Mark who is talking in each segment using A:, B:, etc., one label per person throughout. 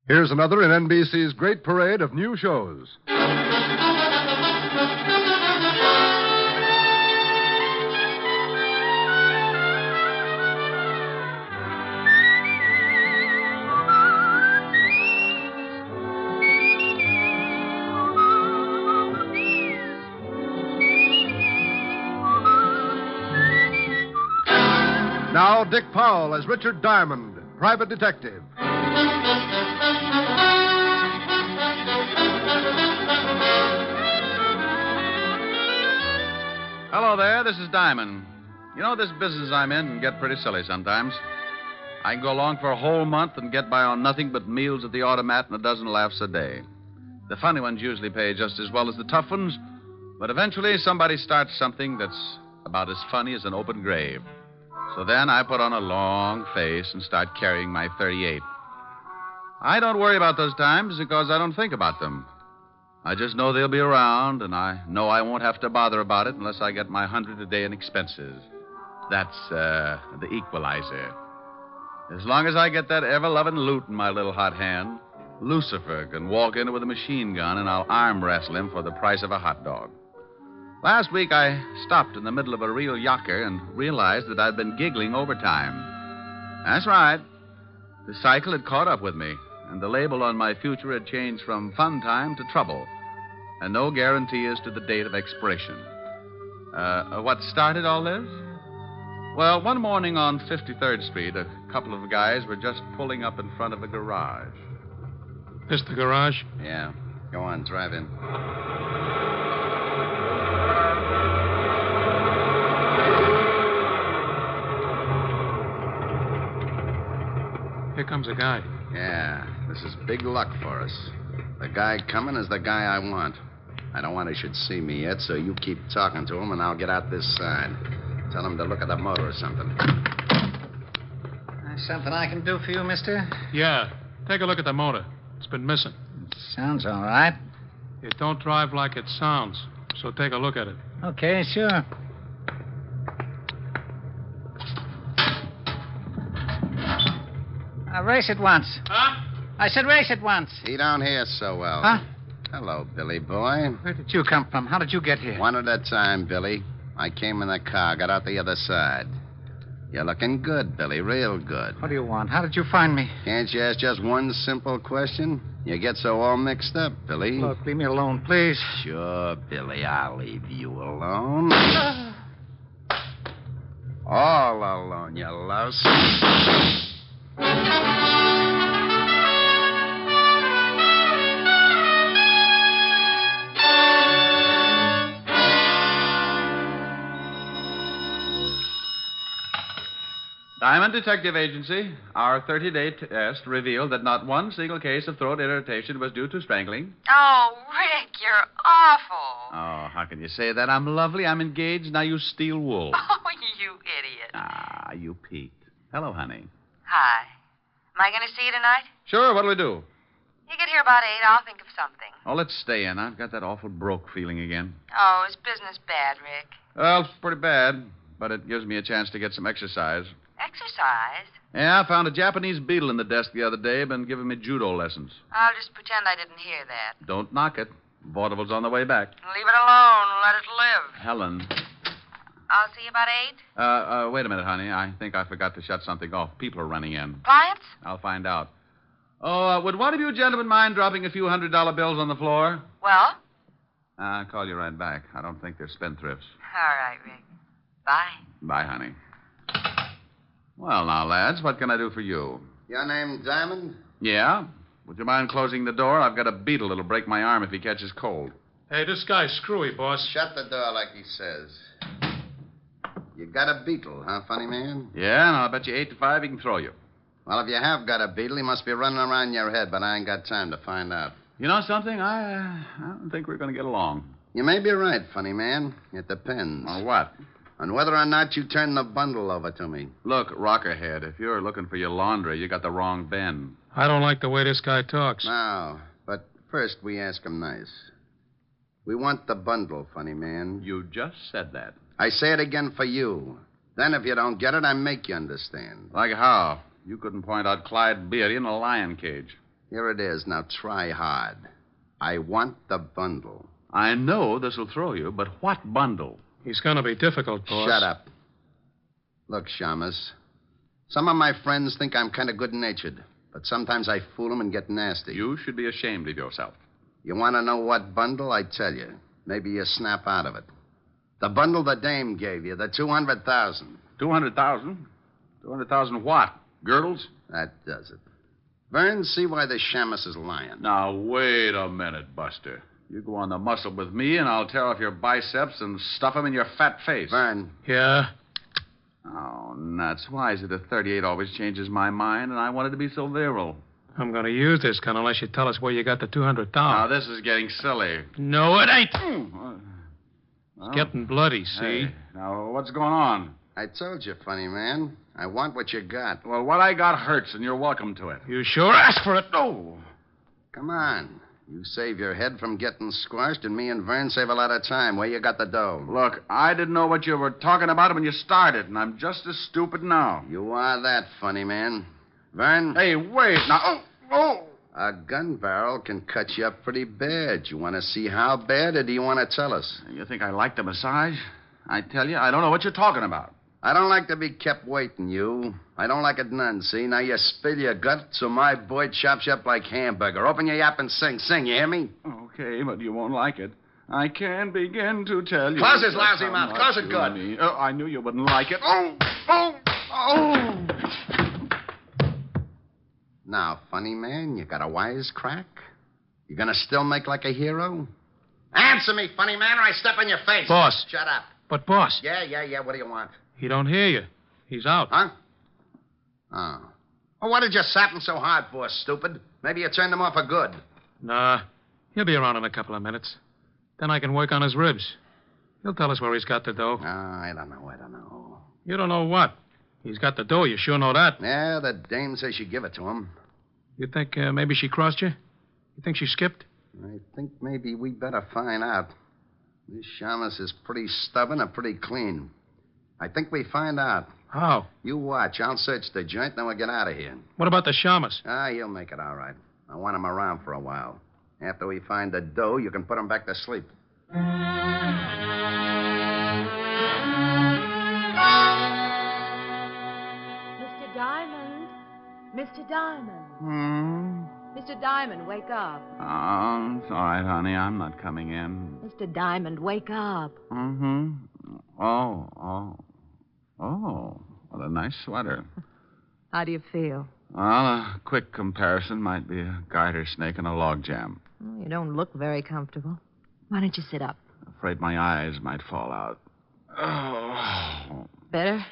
A: Here's another in NBC's great parade of new shows. Now, Dick Powell as Richard Diamond, private detective.
B: Hello there, this is Diamond. You know, this business I'm in can get pretty silly sometimes. I can go along for a whole month and get by on nothing but meals at the automat and a dozen laughs a day. The funny ones usually pay just as well as the tough ones, but eventually somebody starts something that's about as funny as an open grave. So then I put on a long face and start carrying my .38. I don't worry about those times because I don't think about them. I just know they'll be around, and I know I won't have to bother about it unless I get my 100 a day in expenses. That's the equalizer. As long as I get that ever-loving loot in my little hot hand, Lucifer can walk in with a machine gun and I'll arm wrestle him for the price of a hot dog. Last week, I stopped in the middle of a real yocker and realized that I'd been giggling overtime. That's right. The cycle had caught up with me, and the label on my future had changed from fun time to trouble, and no guarantee as to the date of expiration. What started all this? Well, one morning on 53rd Street, a couple of guys were just pulling up in front of a garage.
C: This the garage?
B: Yeah. Go on, drive in.
C: Here comes a guy.
D: Yeah, this is big luck for us. The guy coming is the guy I want. I don't want he should see me yet, so you keep talking to him, and I'll get out this side. Tell him to look at the motor or something.
E: Something I can do for you, mister?
C: Yeah. Take a look at the motor. It's been missing.
E: Sounds all right.
C: It don't drive like it sounds, so take a look at it.
E: Okay, sure. Race it once.
C: Huh?
E: I said race it once.
D: He don't hear so well.
E: Huh?
D: Hello, Billy boy.
E: Where did you come from? How did you get here?
D: One at a time, Billy. I came in the car, got out the other side. You're looking good, Billy, real good.
E: What do you want? How did you find me?
D: Can't you ask just one simple question? You get so all mixed up, Billy.
E: Look, leave me alone, please.
D: Sure, Billy, I'll leave you alone. All alone, you louse.
B: Diamond Detective Agency, our 30-day test revealed that not one single case of throat irritation was due to strangling.
F: Oh, Rick, you're awful.
B: Oh, how can you say that? I'm lovely, I'm engaged, now you steal wool.
F: Oh, you idiot.
B: Ah, you peaked. Hello, honey.
F: Hi. Am I going to see you tonight?
B: Sure, what'll we do?
F: You get here about 8, I'll think of something.
B: Oh, let's stay in. I've got that awful broke feeling again.
F: Oh, is business bad, Rick?
B: Well, it's pretty bad, but it gives me a chance to get some exercise.
F: Exercise?
B: Yeah, I found a Japanese beetle in the desk the other day, been giving me judo lessons.
F: I'll just pretend I didn't hear that.
B: Don't knock it. Vaudeville's on the way back.
F: Leave it alone. Let it live.
B: Helen.
F: I'll see you about 8.
B: Wait a minute, honey. I think I forgot to shut something off. People are running in.
F: Clients?
B: I'll find out. Oh, would one of you gentlemen mind dropping a few $100 bills on the floor?
F: Well?
B: I'll call you right back. I don't think they're spendthrifts.
F: All right, Rick. Bye.
B: Bye, honey. Well, now, lads, what can I do for you?
D: Your name Diamond?
B: Yeah? Would you mind closing the door? I've got a beetle that'll break my arm if he catches cold.
C: Hey, this guy's screwy, boss.
D: Shut the door like he says. You got a beetle, huh, funny man?
B: Yeah, and I'll bet you 8 to 5 he can throw you.
D: Well, if you have got a beetle, he must be running around your head, but I ain't got time to find out.
B: You know something? I don't think we're going to get along.
D: You may be right, funny man. It depends.
B: On what?
D: On whether or not you turn the bundle over to me.
B: Look, Rockerhead, if you're looking for your laundry, you got the wrong Ben.
C: I don't like the way this guy talks.
D: No, but first we ask him nice. We want the bundle, funny man.
B: You just said that.
D: I say it again for you. Then if you don't get it, I make you understand.
B: Like how? You couldn't point out Clyde Beatty in a lion cage.
D: Here it is. Now try hard. I want the bundle.
B: I know this will throw you, but what bundle?
C: He's going to be difficult, boss.
D: Shut up. Look, Shamus, some of my friends think I'm kind of good-natured, but sometimes I fool them and get nasty.
B: You should be ashamed of yourself.
D: You want to know what bundle? I tell you. Maybe you snap out of it. The bundle the dame gave you, the 200,000.
B: 200,000? 200,000 what? Girdles?
D: That does it. Vern, see why the Shamus is lying.
B: Now, wait a minute, Buster. You go on the muscle with me, and I'll tear off your biceps and stuff them in your fat face.
D: Vern.
C: Yeah?
B: Oh, nuts. Why is it that 38 always changes my mind, and I wanted to be so virile?
C: I'm going to use this gun unless you tell us where you got the 200,000.
B: Now, this is getting silly.
C: No, it ain't.
B: Well,
C: It's getting bloody, see?
B: Hey, now, what's going on?
D: I told you, funny man. I want what you got.
B: Well, what I got hurts, and you're welcome to it.
C: You sure ask for it.
B: No.
D: Come on. You save your head from getting squashed, and me and Vern save a lot of time. Where you got the dough?
B: Look, I didn't know what you were talking about when you started, and I'm just as stupid now.
D: You are that, funny man. Vern?
B: Hey, wait. Now, oh.
D: A gun barrel can cut you up pretty bad. You want to see how bad, or do you want to tell us?
B: You think I like the massage? I tell you, I don't know what you're talking about.
D: I don't like to be kept waiting, you. I don't like it none, see? Now you spill your gut so my boy chops you up like hamburger. Open your yap and sing. Sing, you hear me?
B: Okay, but you won't like it. I can't begin to tell you.
D: Close his lousy mouth. Close it good.
B: Oh, I knew you wouldn't like it. Oh!
D: Now, funny man, you got a wisecrack? You gonna still make like a hero? Answer me, funny man, or I step on your face.
C: Boss.
D: Shut up.
C: But, boss.
D: Yeah. What do you want?
C: He don't hear you. He's out.
D: Huh? Oh. Well, what did you sap him so hard for, stupid? Maybe you turned him off for good.
C: Nah. He'll be around in a couple of minutes. Then I can work on his ribs. He'll tell us where he's got the dough.
D: I don't know.
C: You don't know what? He's got the dough. You sure know that?
D: Yeah, the dame says she give it to him.
C: You think maybe she crossed you? You think she skipped?
D: I think maybe we better find out. This Shamus is pretty stubborn or pretty clean. I think we find out.
C: How?
D: You watch. I'll search the joint, then we'll get out of here.
C: What about the Shamus?
D: He'll make it all right. I want him around for a while. After we find the dough, you can put him back to sleep.
F: Mr. Diamond. Mr. Diamond.
B: Hmm?
F: Mr. Diamond, wake up.
B: Oh, it's all right, honey. I'm not coming in.
F: Mr. Diamond, wake up.
B: Mm-hmm. Oh. What a nice sweater.
F: How do you feel?
B: Well, a quick comparison might be a garter snake and a log jam.
F: You don't look very comfortable. Why don't you sit up?
B: Afraid my eyes might fall out. Oh.
F: Better?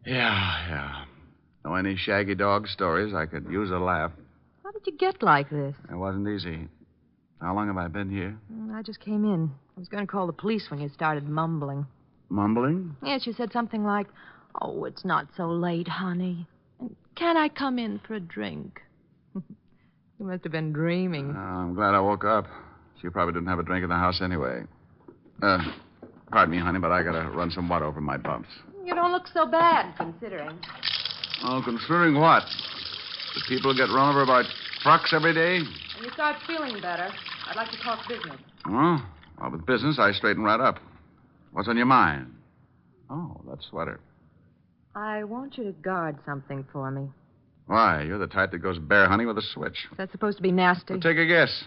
B: Yeah. Know any shaggy dog stories? I could use a laugh.
F: How did you get like this?
B: It wasn't easy. How long have I been here?
F: I just came in. I was going to call the police when you started mumbling.
B: Mumbling?
F: Yes, you said something like, "Oh, it's not so late, honey. And can I come in for a drink?" You must have been dreaming.
B: I'm glad I woke up. She probably didn't have a drink in the house anyway. Pardon me, honey, but I gotta run some water over my bumps.
F: You don't look so bad, considering.
B: Oh, considering what? Do people get run over by trucks every day?
F: When you start feeling better, I'd like to talk business.
B: Oh, well, with business, I straighten right up. What's on your mind? Oh, that sweater.
F: I want you to guard something for me.
B: Why? You're the type that goes bear hunting with a switch.
F: Is that supposed to be nasty?
B: Well, take a guess.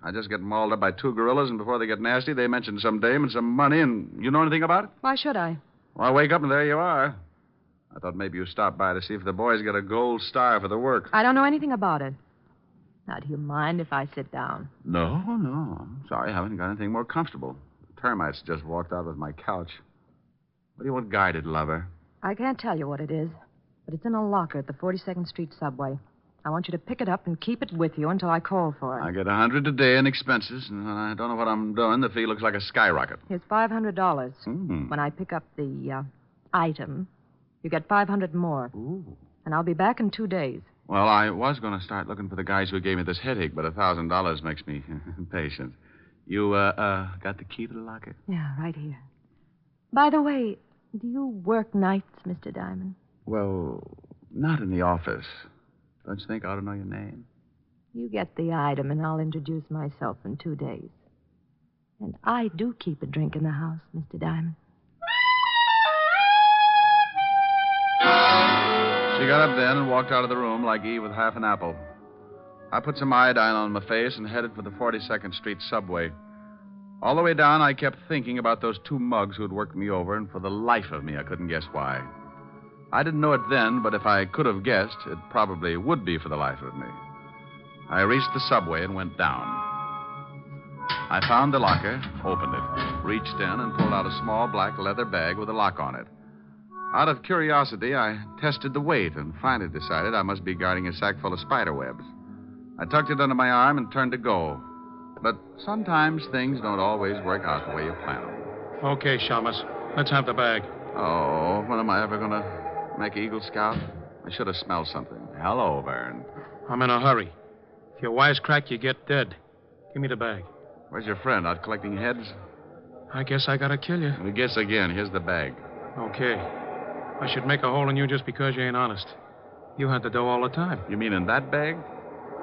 B: I just get mauled up by two gorillas, and before they get nasty, they mention some dame and some money, and you know anything about it?
F: Why should I?
B: Well, I wake up, and there you are. I thought maybe you stopped by to see if the boys get a gold star for the work.
F: I don't know anything about it. Now, do you mind if I sit down?
B: No. I'm sorry, I haven't got anything more comfortable. The termites just walked out with my couch. What do you want guided, lover?
F: I can't tell you what it is, but it's in a locker at the 42nd Street subway. I want you to pick it up and keep it with you until I call for it.
B: I get $100 a day in expenses, and when I don't know what I'm doing, the fee looks like a skyrocket.
F: Here's $500.
B: Mm-hmm.
F: When I pick up the item, you get $500 more.
B: Ooh.
F: And I'll be back in 2 days.
B: Well, I was going to start looking for the guys who gave me this headache, but $1,000 makes me impatient. You, got the key to the locker?
F: Yeah, right here. By the way, do you work nights, Mr. Diamond?
B: Well, not in the office. Don't you think I ought to know your name?
F: You get the item, and I'll introduce myself in 2 days. And I do keep a drink in the house, Mr. Diamond.
B: She got up then and walked out of the room like Eve with half an apple. I put some iodine on my face and headed for the 42nd Street subway. All the way down, I kept thinking about those 2 mugs who had worked me over, and for the life of me, I couldn't guess why. I didn't know it then, but if I could have guessed, it probably would be for the life of me. I reached the subway and went down. I found the locker, opened it, reached in, and pulled out a small black leather bag with a lock on it. Out of curiosity, I tested the weight and finally decided I must be guarding a sack full of spider webs. I tucked it under my arm and turned to go. But sometimes things don't always work out the way you plan them.
C: Okay, Shamus. Let's have the bag.
B: Oh, when am I ever going to make Eagle Scout? I should have smelled something. Hello, Vern.
C: I'm in a hurry. If you wisecrack, you get dead. Give me the bag.
B: Where's your friend? Out collecting heads?
C: I guess I gotta kill you.
B: We guess again. Here's the bag.
C: Okay. I should make a hole in you just because you ain't honest. You had the dough all the time.
B: You mean in that bag?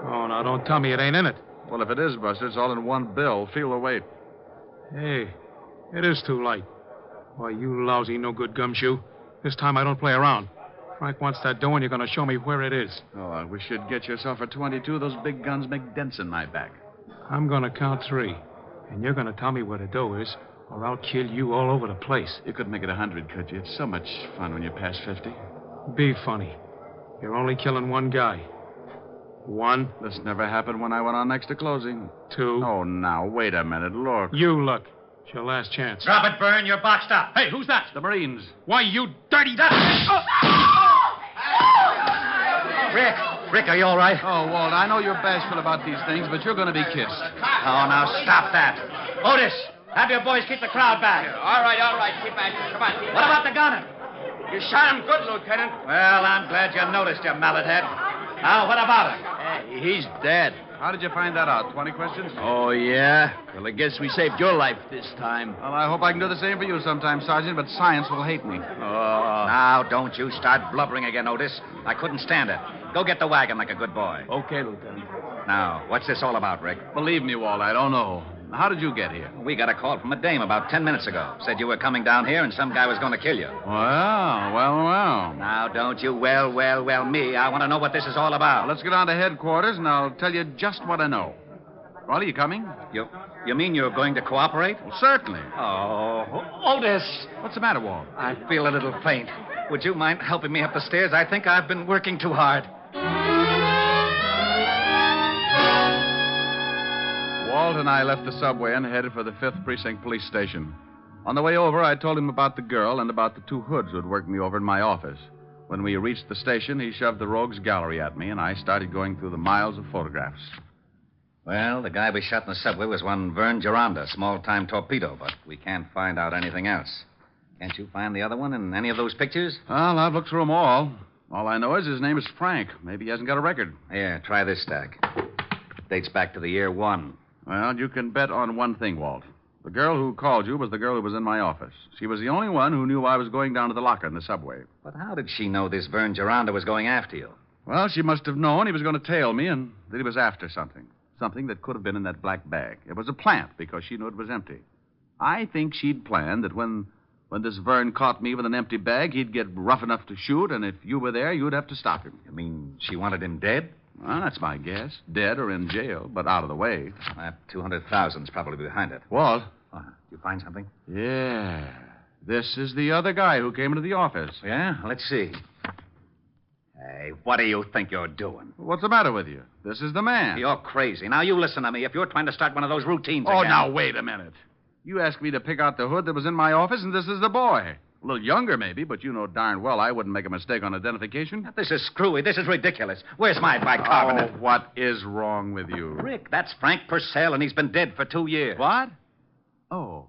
C: Oh, now don't tell me it ain't in it.
B: Well, if it is, Buster, it's all in one bill. Feel the weight.
C: Hey, it is too light. Why, you lousy, no-good gumshoe. This time I don't play around. Frank wants that dough, and you're going to show me where it is.
B: Oh, I wish you'd get yourself a 22. Those big guns make dents in my back.
C: I'm going to count 3, and you're going to tell me where the dough is, or I'll kill you all over the place.
B: You couldn't make it 100, could you? It's so much fun when you pass 50.
C: Be funny. You're only killing one guy. 1.
B: This never happened when I went on next to closing.
C: 2.
B: Oh, now, wait a minute. Look.
C: You look. It's your last chance.
E: Drop it, Byrne. You're boxed up.
C: Hey, who's that?
B: The Marines.
C: Why, you dirty...
E: Rick, are you all right?
B: Oh, Walt, I know you're bashful about these things, but you're going to be kissed.
E: Oh, now stop that. Otis, have your boys keep the crowd back.
G: All right. Keep back. Come on.
E: What about the gunner?
G: You shot him good, Lieutenant.
E: Well, I'm glad you noticed, you mallet head. Now, what about him?
G: He's dead.
B: How did you find that out? 20 questions?
G: Oh, yeah? Well, I guess we saved your life this time.
B: Well, I hope I can do the same for you sometime, Sergeant, but science will hate me.
G: Oh.
E: Now, don't you start blubbering again, Otis. I couldn't stand it. Go get the wagon like a good boy.
G: Okay, Lieutenant.
E: Now, what's this all about, Rick?
B: Believe me, Walt, I don't know. How did you get here?
E: We got a call from a dame about 10 minutes ago. Said you were coming down here and some guy was going to kill you.
B: Well.
E: Now, don't you well me. I want to know what this is all about.
B: Let's get on to headquarters, and I'll tell you just what I know. Well, are you coming?
E: You mean you're going to cooperate?
B: Well, certainly.
E: Oh, Otis.
B: What's the matter, Walt?
E: I feel a little faint. Would you mind helping me up the stairs? I think I've been working too hard.
B: Walt and I left the subway and headed for the 5th Precinct Police Station. On the way over, I told him about the girl and about the 2 hoods who had worked me over in my office. When we reached the station, he shoved the rogues gallery at me, and I started going through the miles of photographs.
E: Well, the guy we shot in the subway was one Vern Gironda, small-time torpedo, but we can't find out anything else. Can't you find the other one in any of those pictures?
B: Well, I've looked through them all. All I know is his name is Frank. Maybe he hasn't got a record.
E: Here, try this stack. Dates back to the year 1.
B: Well, you can bet on one thing, Walt. The girl who called you was the girl who was in my office. She was the only one who knew I was going down to the locker in the subway.
E: But how did she know this Vern Gironda was going after you?
B: Well, she must have known he was going to tail me and that he was after something. Something that could have been in that black bag. It was a plant because she knew it was empty. I think she'd planned that when this Vern caught me with an empty bag, he'd get rough enough to shoot, and if you were there, you'd have to stop him.
E: You mean she wanted him dead?
B: Well, that's my guess. Dead or in jail, but out of the way.
E: That 200,000's probably behind it.
B: Walt?
E: Did you find something?
B: Yeah. This is the other guy who came into the office.
E: Yeah? Let's see. Hey, what do you think you're doing?
B: What's the matter with you? This is the man.
E: You're crazy. Now, you listen to me. If you're trying to start one of those routines
B: Oh,
E: again...
B: now, wait a minute. You asked me to pick out the hood that was in my office, and this is the boy. A little younger, maybe, but you know darn well I wouldn't make a mistake on identification.
E: This is screwy. This is ridiculous. Where's my bicarbonate?
B: Oh, what is wrong with you?
E: Rick, that's Frank Purcell, and he's been dead for 2 years.
B: What? Oh,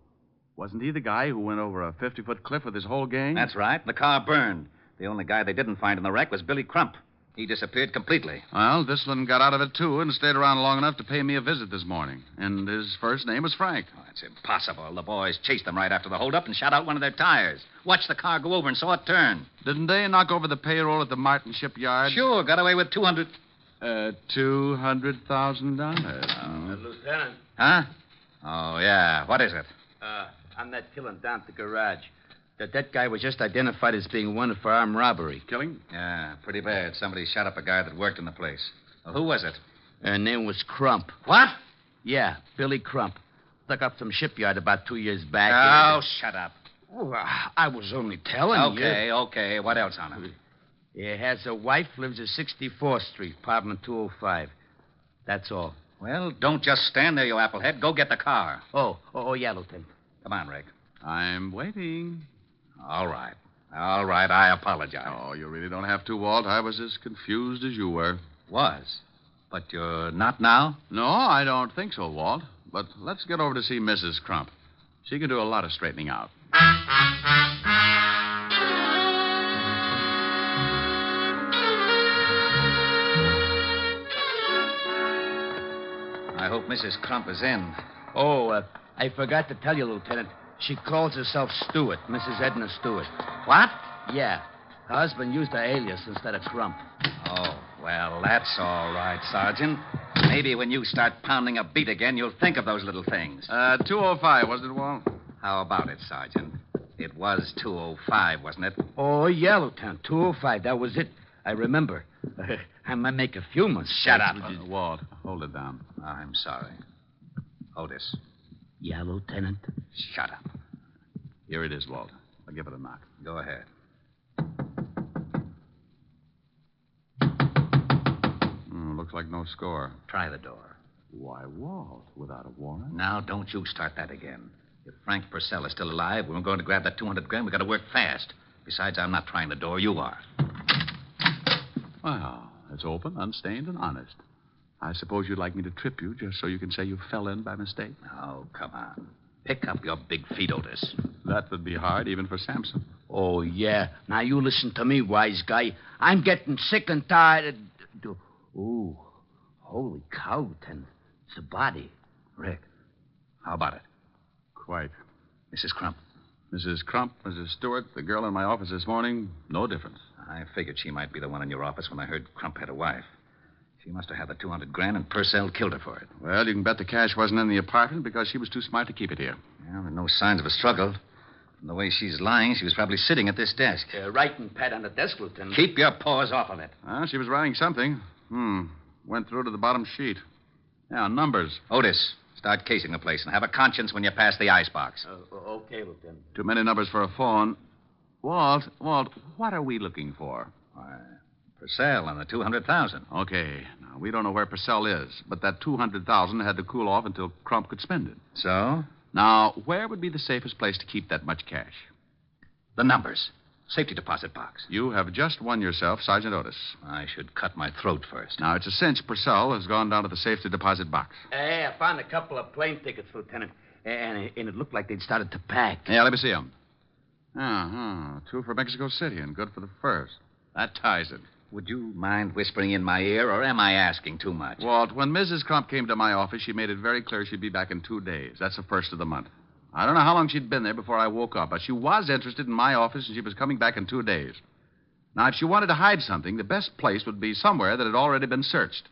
B: wasn't he the guy who went over a 50-foot cliff with his whole gang?
E: That's right. The car burned. The only guy they didn't find in the wreck was Billy Crump. He disappeared completely.
B: Well, this one got out of it, too, and stayed around long enough to pay me a visit this morning. And his first name was Frank.
E: Oh, that's impossible. The boys chased them right after the holdup and shot out one of their tires. Watched the car go over and saw it turn.
B: Didn't they knock over the payroll at the Martin shipyard?
E: Sure, got away with 200...
B: $200,000.
G: Lieutenant,
E: Huh? Oh, yeah. What is it?
G: I'm that killing down at the garage. That guy was just identified as being wanted for armed robbery.
B: Killing?
E: Yeah, pretty bad. Somebody shot up a guy that worked in the place. Well, who was it?
G: Her name was Crump.
E: What?
G: Yeah, Billy Crump. Stuck up some shipyard about 2 years back.
E: Oh, shut up.
G: Oh, I was only telling you.
E: Okay. What else on him?
G: He has a wife, lives at 64th Street, apartment 205. That's all.
E: Well, don't just stand there, you applehead. Go get the car.
G: Oh, yeah, Lieutenant.
E: Come on, Rick.
B: I'm waiting.
E: All right. I apologize.
B: Oh, you really don't have to, Walt. I was as confused as you were.
E: Was. But you're not now?
B: No, I don't think so, Walt. But let's get over to see Mrs. Crump. She can do a lot of straightening out.
E: I hope Mrs. Crump is in.
G: Oh, I forgot to tell you, Lieutenant. She calls herself Stewart, Mrs. Edna Stewart.
E: What?
G: Yeah. Her husband used her alias instead of Crump.
E: Oh, well, that's all right, Sergeant. Maybe when you start pounding a beat again, you'll think of those little things.
B: 205, wasn't it, Walt?
E: How about it, Sergeant? It was 205, wasn't it?
G: Oh, yeah, Lieutenant. 205. That was it. I remember. I might make a few mistakes.
E: Shut up.
B: Walt, hold it down.
E: I'm sorry. Otis.
G: Yeah, Lieutenant.
E: Shut up.
B: Here it is, Walt. I'll give it a knock.
E: Go ahead.
B: Looks like no score.
E: Try the door.
B: Why, Walt, without a warrant?
E: Now, don't you start that again. If Frank Purcell is still alive, we're going to grab that 200 grand. We've got to work fast. Besides, I'm not trying the door. You are.
B: Well, it's open, unstained, and honest. I suppose you'd like me to trip you just so you can say you fell in by mistake?
E: Oh, come on. Pick up your big feet, Otis.
B: That would be hard, even for Samson.
G: Oh, yeah. Now, you listen to me, wise guy. I'm getting sick and tired of... Ooh, holy cow, Lieutenant. It's a body.
E: Rick, how about it?
B: Quite.
E: Mrs. Crump.
B: Mrs. Crump, Mrs. Stewart, the girl in my office this morning, no difference.
E: I figured she might be the one in your office when I heard Crump had a wife. She must have had the 200 grand, and Purcell killed her for it.
B: Well, you can bet the cash wasn't in the apartment because she was too smart to keep it here.
E: Well, there are no signs of a struggle. From the way she's lying, she was probably sitting at this desk.
G: Writing pad on the desk, Lieutenant.
E: Keep your paws off of it.
B: She was writing something. Went through to the bottom sheet. Yeah, numbers.
E: Otis, start casing the place and have a conscience when you pass the icebox.
G: Okay, Lieutenant.
B: Too many numbers for a phone. Walt, what are we looking for?
E: Purcell and the 200,000.
B: Okay. Now, we don't know where Purcell is, but that 200,000 had to cool off until Crump could spend it.
E: So?
B: Now, where would be the safest place to keep that much cash?
E: The numbers. Safety deposit box.
B: You have just won yourself Sergeant Otis.
E: I should cut my throat first.
B: Now, it's a cinch Purcell has gone down to the safety deposit box.
G: Hey, I found a couple of plane tickets, Lieutenant. And it looked like they'd started to pack.
B: Yeah, let me see them. Two for Mexico City and good for the first. That ties it.
E: Would you mind whispering in my ear, or am I asking too much?
B: Walt, when Mrs. Crump came to my office, she made it very clear she'd be back in 2 days. That's the first of the month. I don't know how long she'd been there before I woke up, but she was interested in my office, and she was coming back in 2 days. Now, if she wanted to hide something, the best place would be somewhere that had already been searched.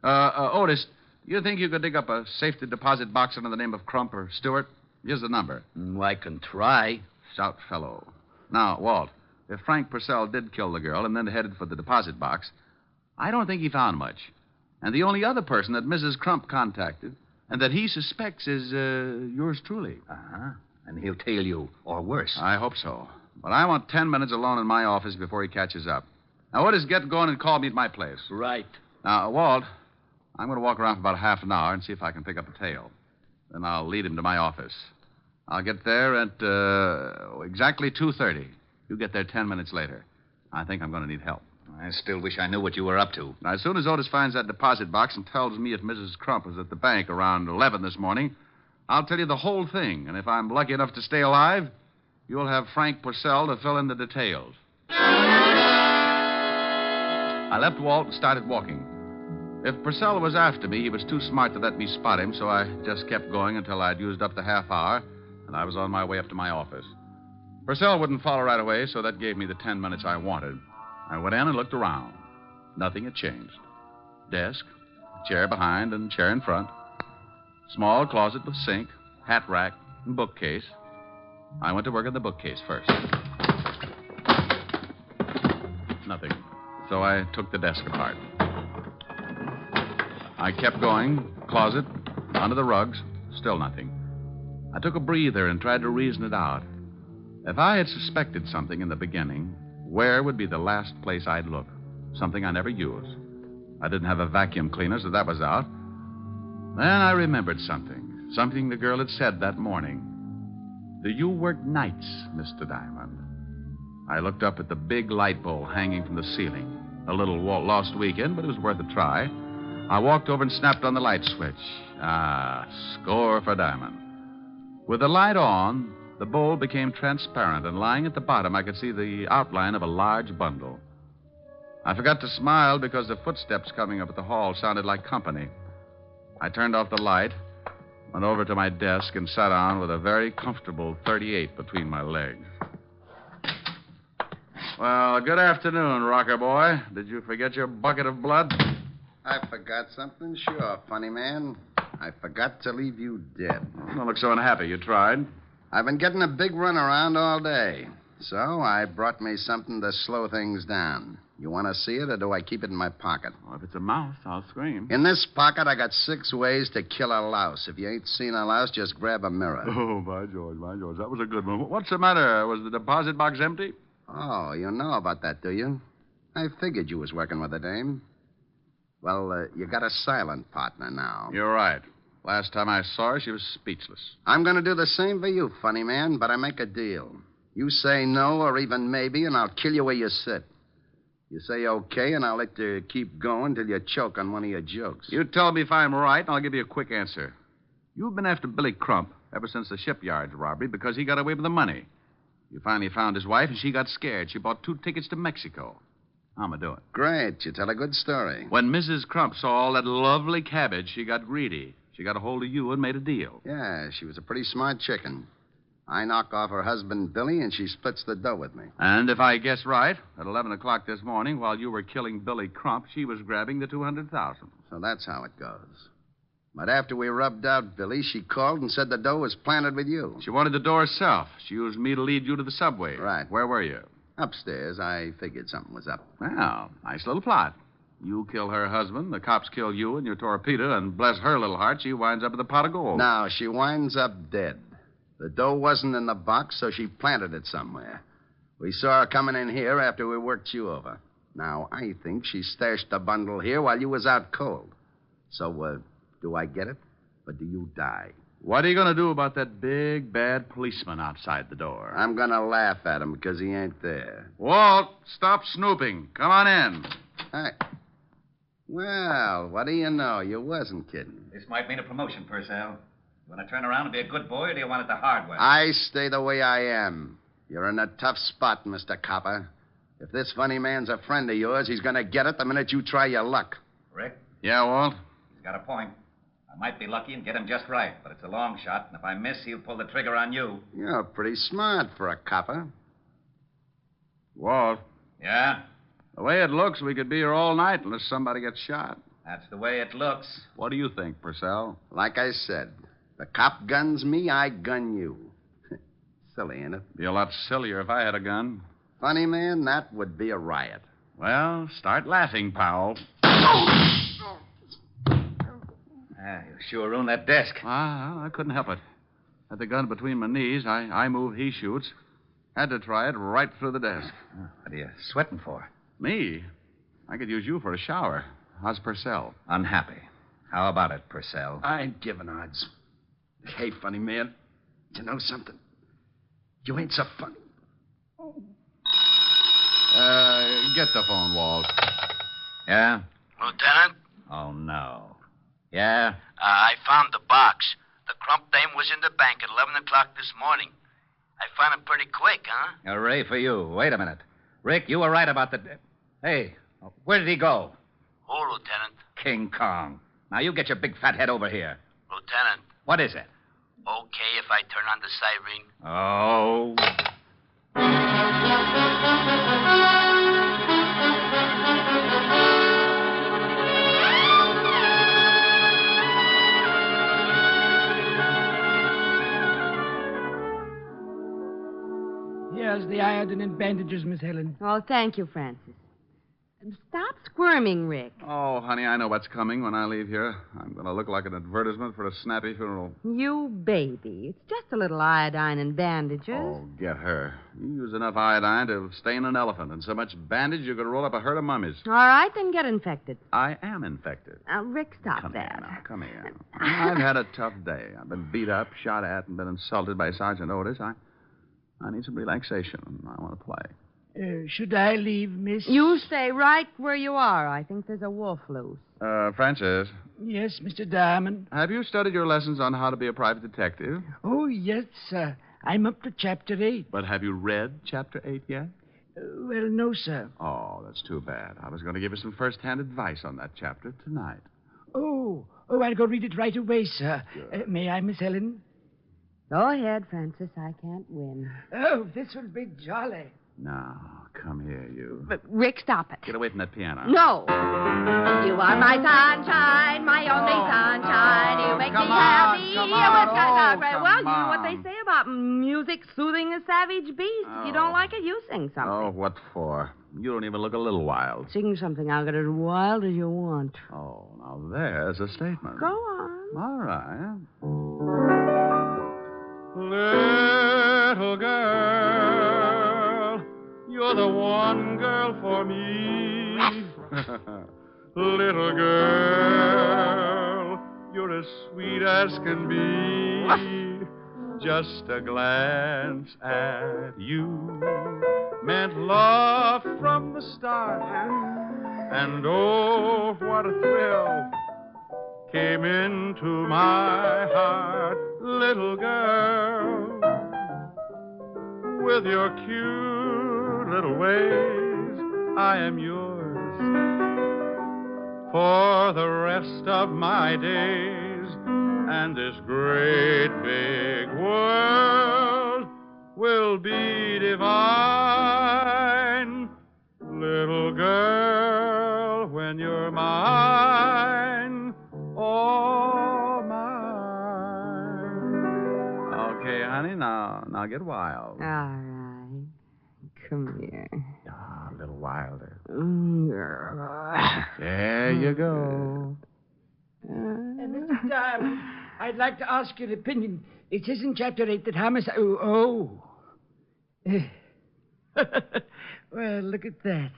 B: Otis, you think you could dig up a safety deposit box under the name of Crump or Stewart? Here's the number.
G: I can try.
B: Stout fellow. Now, Walt, if Frank Purcell did kill the girl and then headed for the deposit box, I don't think he found much. And the only other person that Mrs. Crump contacted and that he suspects is yours truly.
E: Uh-huh. And he'll tail you, or worse.
B: I hope so. But I want 10 minutes alone in my office before he catches up. Now, Otis, get going and call me at my place.
G: Right.
B: Now, Walt, I'm going to walk around for about half an hour and see if I can pick up a tail. Then I'll lead him to my office. I'll get there at exactly 2:30. You get there 10 minutes later. I think I'm going to need help.
E: I still wish I knew what you were up to.
B: Now, as soon as Otis finds that deposit box and tells me if Mrs. Crump was at the bank around 11 this morning, I'll tell you the whole thing. And if I'm lucky enough to stay alive, you'll have Frank Purcell to fill in the details. I left Walt and started walking. If Purcell was after me, he was too smart to let me spot him, so I just kept going until I'd used up the half hour, and I was on my way up to my office. Purcell wouldn't follow right away, so that gave me the 10 minutes I wanted. I went in and looked around. Nothing had changed. desk, chair behind and chair in front. Small closet with sink, hat rack, and bookcase. I went to work on the bookcase first. Nothing. So I took the desk apart. I kept going, closet, under the rugs, still nothing. I took a breather and tried to reason it out. If I had suspected something in the beginning, where would be the last place I'd look? Something I never used. I didn't have a vacuum cleaner, so that was out. Then I remembered something. Something the girl had said that morning. Do you work nights, Mr. Diamond? I looked up at the big light bowl hanging from the ceiling. A little lost weekend, but it was worth a try. I walked over and snapped on the light switch. Score for Diamond. With the light on, the bowl became transparent, and lying at the bottom, I could see the outline of a large bundle. I forgot to smile because the footsteps coming up at the hall sounded like company. I turned off the light, went over to my desk, and sat down with a very comfortable 38 between my legs. Well, good afternoon, rocker boy. Did you forget your bucket of blood?
D: I forgot something? Sure, funny man. I forgot to leave you dead.
B: Don't look so unhappy. You tried.
D: I've been getting a big run around all day. So I brought me something to slow things down. You want to see it, or do I keep it in my pocket?
B: Well, if it's a mouse, I'll scream.
D: In this pocket, I got 6 ways to kill a louse. If you ain't seen a louse, just grab a mirror.
B: Oh, by George. That was a good one. What's the matter? Was the deposit box empty?
D: Oh, you know about that, do you? I figured you was working with a dame. Well, you got a silent partner now.
B: You're right. Last time I saw her, she was speechless.
D: I'm going to do the same for you, funny man, but I make a deal. You say no or even maybe, and I'll kill you where you sit. You say okay, and I'll let you keep going till you choke on one of your jokes.
B: You tell me if I'm right, and I'll give you a quick answer. You've been after Billy Crump ever since the shipyard's robbery because he got away with the money. You finally found his wife, and she got scared. She bought 2 tickets to Mexico. How'm I doing?
D: Great. You tell a good story.
B: When Mrs. Crump saw all that lovely cabbage, she got greedy. She got a hold of you and made a deal.
D: Yeah, she was a pretty smart chicken. I knock off her husband, Billy, and she splits the dough with me.
B: And if I guess right, at 11 o'clock this morning, while you were killing Billy Crump, she was grabbing the $200,000.
D: So that's how it goes. But after we rubbed out Billy, she called and said the dough was planted with you.
B: She wanted the dough herself. She used me to lead you to the subway.
D: Right.
B: Where were you?
D: Upstairs. I figured something was up.
B: Well, nice little plot. You kill her husband, the cops kill you and your torpedo, and bless her little heart, she winds up with a pot of gold.
D: Now, she winds up dead. The dough wasn't in the box, so she planted it somewhere. We saw her coming in here after we worked you over. Now, I think she stashed the bundle here while you was out cold. So, do I get it, or do you die?
B: What are you going to do about that big, bad policeman outside the door?
D: I'm going to laugh at him because he ain't there.
B: Walt, stop snooping. Come on in.
D: Hi. Well, what do you know? You wasn't kidding.
E: This might mean a promotion, Purcell. You want to turn around and be a good boy, or do you want it the hard way?
D: I stay the way I am. You're in a tough spot, Mr. Copper. If this funny man's a friend of yours, he's going to get it the minute you try your luck.
E: Rick?
B: Yeah, Walt?
E: He's got a point. I might be lucky and get him just right, but it's a long shot, and if I miss, he'll pull the trigger on you.
D: You're pretty smart for a copper.
B: Walt?
E: Yeah?
B: The way it looks, we could be here all night unless somebody gets shot.
E: That's the way it looks.
B: What do you think, Purcell?
D: Like I said, the cop guns me, I gun you. Silly, ain't it?
B: Be a lot sillier if I had a gun.
D: Funny, man, that would be a riot.
B: Well, start laughing, Powell.
E: You sure ruined that desk.
B: I couldn't help it. Had the gun between my knees. I move, he shoots. Had to try it right through the desk.
E: What are you sweating for?
B: Me? I could use you for a shower. How's Purcell?
E: Unhappy. How about it, Purcell?
D: I ain't giving odds. Hey, funny man, you know something? You ain't so funny.
B: Get the phone, Walt.
E: Yeah?
G: Lieutenant?
E: Oh, no. Yeah?
G: I found the box. The Crump dame was in the bank at 11 o'clock this morning. I found it pretty quick, huh?
E: Hooray for you. Wait a minute. Rick, you were right about the... Hey, where did he go?
G: Who, Lieutenant?
E: King Kong. Now, you get your big fat head over here.
G: Lieutenant.
E: What is it?
G: Okay if I turn on the siren?
E: Oh.
G: Here's the iodine and bandages, Miss Helen.
H: Oh, thank you, Francis. Stop squirming, Rick.
B: Oh, honey, I know what's coming when I leave here. I'm going to look like an advertisement for a snappy funeral.
H: You baby. It's just a little iodine and bandages.
B: Oh, get her. You use enough iodine to stain an elephant, and so much bandage you could roll up a herd of mummies.
H: All right, then get infected.
B: I am infected.
H: Rick, stop
B: Come
H: that.
B: here now. Come here. I've had a tough day. I've been beat up, shot at, and been insulted by Sergeant Otis. I need some relaxation, and I want to play.
G: Should I leave, Miss?
H: You stay right where you are. I think there's a wolf loose.
B: Francis.
G: Yes, Mr. Diamond.
B: Have you studied your lessons on how to be a private detective?
G: Oh, yes, sir. I'm up to Chapter 8.
B: But have you read Chapter 8 yet?
G: Well, no, sir.
B: Oh, that's too bad. I was going to give you some first-hand advice on that chapter tonight.
G: Oh, I'll go read it right away, sir. May I, Miss Helen?
H: Go ahead, Francis. I can't win.
G: Oh, this will be jolly.
B: Now, come here, you.
H: But, Rick, stop it.
B: Get away from that piano.
H: No. You are my sunshine, my only sunshine. You make me happy.
B: Come on.
H: Well, you know what they say about music soothing a savage beast. If you don't like it, you sing something.
B: Oh, what for? You don't even look a little wild.
H: Sing something. I'll get as wild as you want.
B: Oh, now there's a statement.
H: Go on.
B: All right. Little girl, you're the one girl for me. Little girl, you're as sweet as can be. Just a glance at you meant love from the start. And oh, what a thrill came into my heart. Little girl, with your cute little ways, I am yours for the rest of my days. And this great big world will be divine. Little girl, when you're mine, oh, mine. Okay, honey, now get wild.
H: All right. Come here.
B: Ah, a little wilder.
H: Yeah.
B: There you go.
G: Mr. Diamond, I'd like to ask your opinion. It says in Chapter 8 that homicide... Oh. Well, look at that.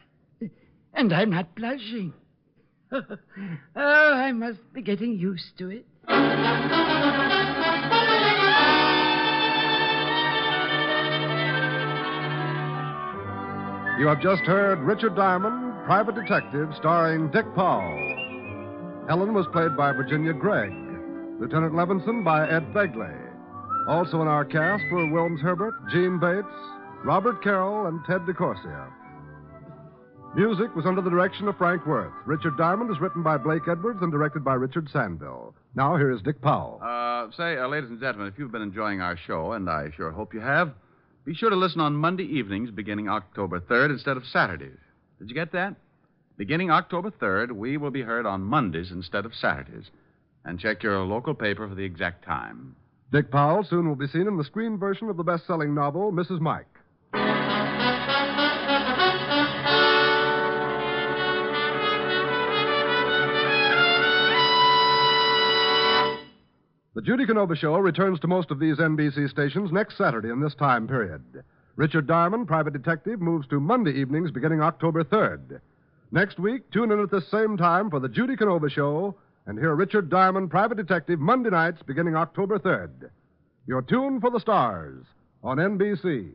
G: And I'm not blushing. Oh, I must be getting used to it.
A: You have just heard Richard Diamond, Private Detective, starring Dick Powell. Helen was played by Virginia Gregg. Lieutenant Levinson by Ed Begley. Also in our cast were Wilms Herbert, Gene Bates, Robert Carroll, and Ted DeCorsia. Music was under the direction of Frank Worth. Richard Diamond is written by Blake Edwards and directed by Richard Sandville. Now, here is Dick Powell.
B: Ladies and gentlemen, if you've been enjoying our show, and I sure hope you have, be sure to listen on Monday evenings beginning October 3rd instead of Saturdays. Did you get that? Beginning October 3rd, we will be heard on Mondays instead of Saturdays. And check your local paper for the exact time.
A: Dick Powell soon will be seen in the screen version of the best-selling novel, Mrs. Mike. The Judy Canova Show returns to most of these NBC stations next Saturday in this time period. Richard Diamond, Private Detective, moves to Monday evenings beginning October 3rd. Next week, tune in at this same time for the Judy Canova Show and hear Richard Diamond, Private Detective, Monday nights beginning October 3rd. Your tune for the stars on NBC.